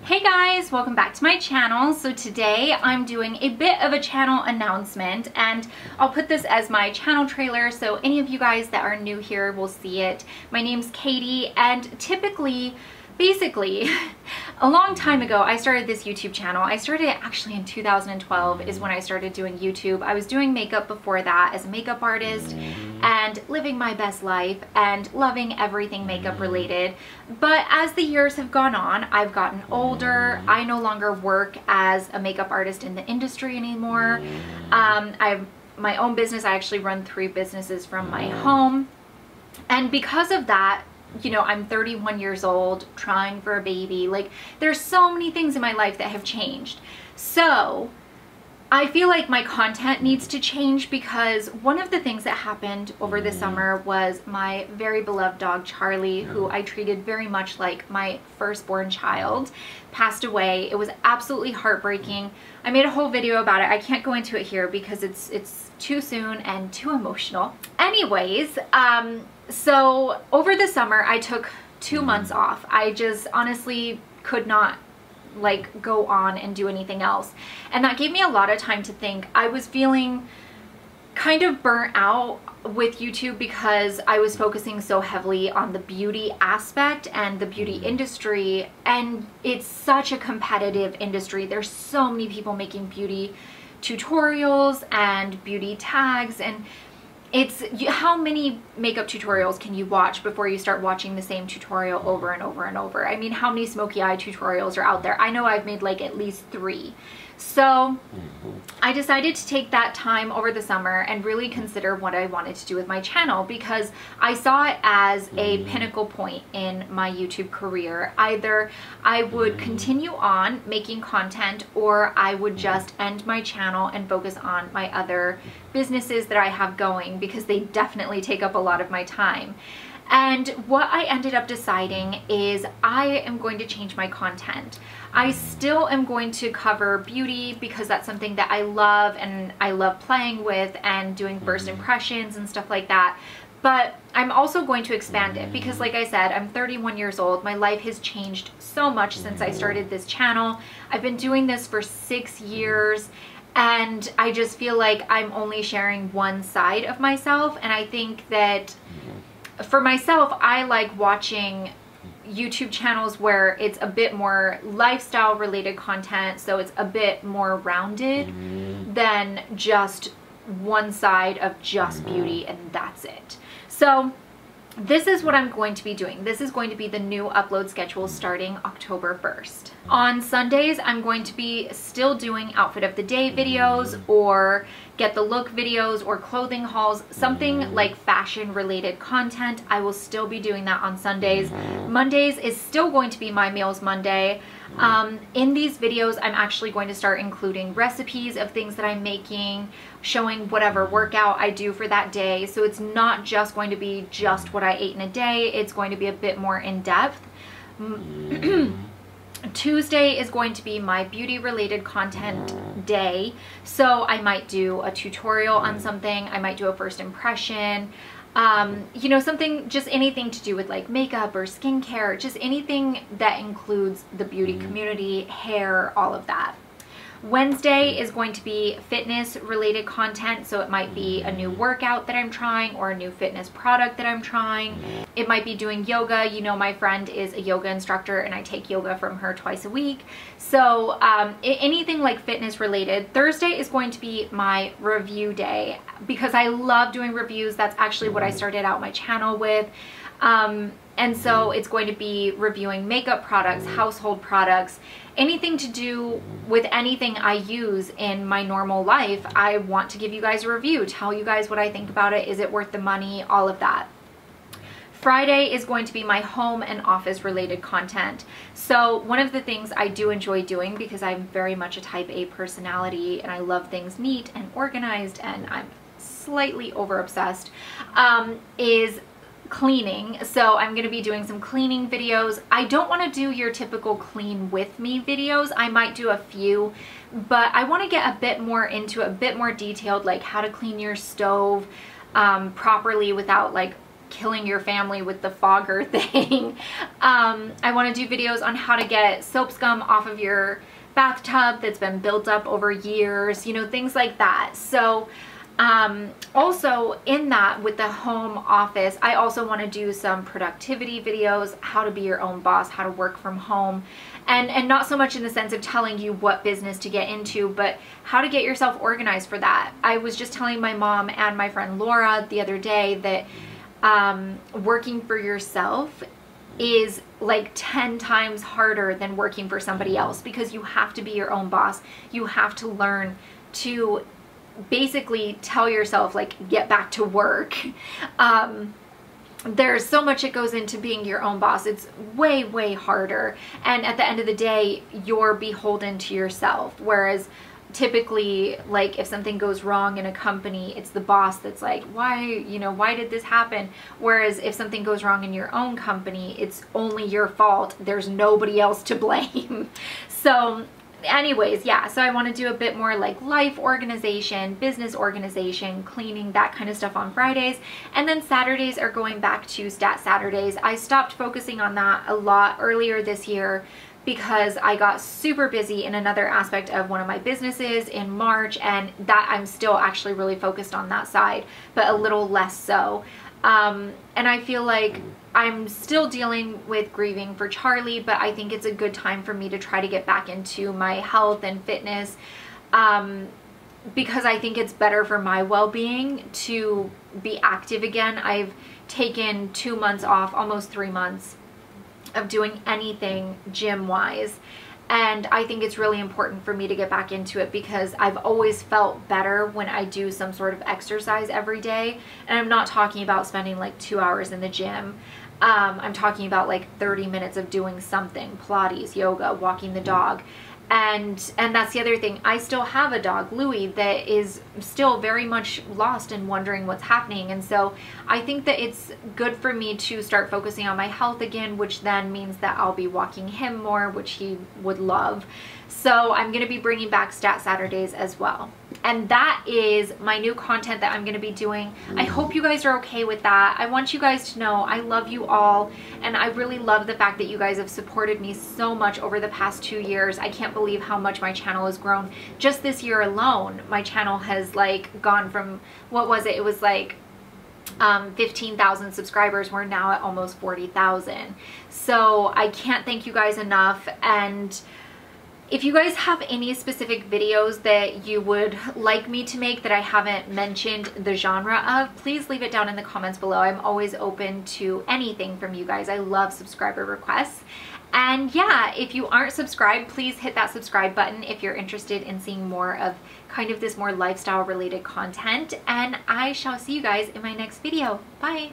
Hey guys, welcome back to my channel. So today I'm doing a bit of a channel announcement, and I'll put this as my channel trailer so any of you guys that are new here will see it. My name's Katie, and basically, a long time ago, I started this YouTube channel. I started it actually in 2012 is when I started doing YouTube. I was doing makeup before that as a makeup artist and living my best life and loving everything makeup related. But as the years have gone on, I've gotten older. I no longer work as a makeup artist in the industry anymore. I have my own business. I actually run 3 businesses from my home. And because of that, you know, I'm 31 years old, trying for a baby. Like, there's so many things in my life that have changed. So I feel like my content needs to change, because one of the things that happened over the summer was my very beloved dog Charlie, who I treated very much like my firstborn child, passed away. It was absolutely heartbreaking. I made a whole video about it. I can't go into it here because it's too soon and too emotional. Anyways, so over the summer I took 2 months off. I just honestly could not like go on and do anything else, and that gave me a lot of time to think. I was feeling kind of burnt out with YouTube because I was focusing so heavily on the beauty aspect and the beauty industry, and it's such a competitive industry. There's so many people making beauty tutorials and beauty tags, and it's how many makeup tutorials can you watch before you start watching the same tutorial over and over and over? I mean, how many smoky eye tutorials are out there? I know I've made like at least 3. So I decided to take that time over the summer and really consider what I wanted to do with my channel, because I saw it as a pinnacle point in my YouTube career. Either I would continue on making content, or I would just end my channel and focus on my other businesses that I have going, because they definitely take up a lot of my time. And what I ended up deciding is I am going to change my content. I still am going to cover beauty because that's something that I love, and I love playing with and doing first impressions and stuff like that. But I'm also going to expand it because, like I said, I'm 31 years old. My life has changed so much since I started this channel. I've been doing this for 6 years, and I just feel like I'm only sharing one side of myself. And I think that for myself, I like watching YouTube channels where it's a bit more lifestyle related content, so it's a bit more rounded than just one side of just beauty and that's it. So this is what I'm going to be doing. This is going to be the new upload schedule starting October 1st. On Sundays, I'm going to be still doing outfit of the day videos, or get the look videos, or clothing hauls, something like fashion related content. I will still be doing that on Sundays. Mondays is still going to be my Meals Monday. In these videos, I'm actually going to start including recipes of things that I'm making, showing whatever workout I do for that day. So it's not just going to be just what I ate in a day. It's going to be a bit more in depth. Tuesday is going to be my beauty related content day. So I might do a tutorial on something. I might do a first impression. You know, something, just anything to do with like makeup or skincare, just anything that includes the beauty community, hair, all of that. Wednesday is going to be fitness related content, so it might be a new workout that I'm trying or a new fitness product that I'm trying. It might be doing yoga. You know, my friend is a yoga instructor and I take yoga from her twice a week. So anything like fitness related. Thursday is going to be my review day because I love doing reviews. That's actually what I started out my channel with. And so it's going to be reviewing makeup products, household products, anything to do with anything I use in my normal life. I want to give you guys a review, tell you guys what I think about it. Is it worth the money? All of that. Friday is going to be my home and office related content. So one of the things I do enjoy doing, because I'm very much a type A personality and I love things neat and organized, and I'm slightly over obsessed, is cleaning. So I'm going to be doing some cleaning videos. I don't want to do your typical clean with me videos. I might do a few, but I want to get a bit more into a bit more detailed, like how to clean your stove properly without like killing your family with the fogger thing. I want to do videos on how to get soap scum off of your bathtub that's been built up over years, you know, things like that. So also in that, with the home office, I also want to do some productivity videos, how to be your own boss, how to work from home, and not so much in the sense of telling you what business to get into, but how to get yourself organized for that. I was just telling my mom and my friend Laura the other day that working for yourself is like 10 times harder than working for somebody else, because you have to be your own boss. You have to learn to basically tell yourself, like, get back to work. There's so much that goes into being your own boss. It's way, way harder. And at the end of the day, you're beholden to yourself. Whereas typically, like, if something goes wrong in a company, it's the boss that's like, why, you know, why did this happen? Whereas if something goes wrong in your own company, it's only your fault. There's nobody else to blame. So anyways, yeah, so I want to do a bit more like life organization, business organization, cleaning, that kind of stuff on Fridays. And then Saturdays are going back to Stat Saturdays. I stopped focusing on that a lot earlier this year because I got super busy in another aspect of one of my businesses in March, and that I'm still actually really focused on that side, but a little less so. And I feel like I'm still dealing with grieving for Charlie, but I think it's a good time for me to try to get back into my health and fitness, because I think it's better for my well-being to be active again. I've taken 2 months off, almost 3 months, of doing anything gym-wise. And I think it's really important for me to get back into it, because I've always felt better when I do some sort of exercise every day. And I'm not talking about spending like 2 hours in the gym. I'm talking about like 30 minutes of doing something, Pilates, yoga, walking the dog. And that's the other thing. I still have a dog, Louie, that is still very much lost and wondering what's happening. And so I think that it's good for me to start focusing on my health again, which then means that I'll be walking him more, which he would love. So I'm going to be bringing back Stat Saturdays as well. And that is my new content that I'm going to be doing. I hope you guys are okay with that. I want you guys to know I love you all, and I really love the fact that you guys have supported me so much over the past 2 years. I can't believe how much my channel has grown. Just this year alone, my channel has like gone from, what was it? It was like 15,000 subscribers. We're now at almost 40,000. So I can't thank you guys enough. And if you guys have any specific videos that you would like me to make that I haven't mentioned the genre of, please leave it down in the comments below. I'm always open to anything from you guys. I love subscriber requests. And yeah, if you aren't subscribed, please hit that subscribe button if you're interested in seeing more of kind of this more lifestyle related content. And I shall see you guys in my next video. Bye.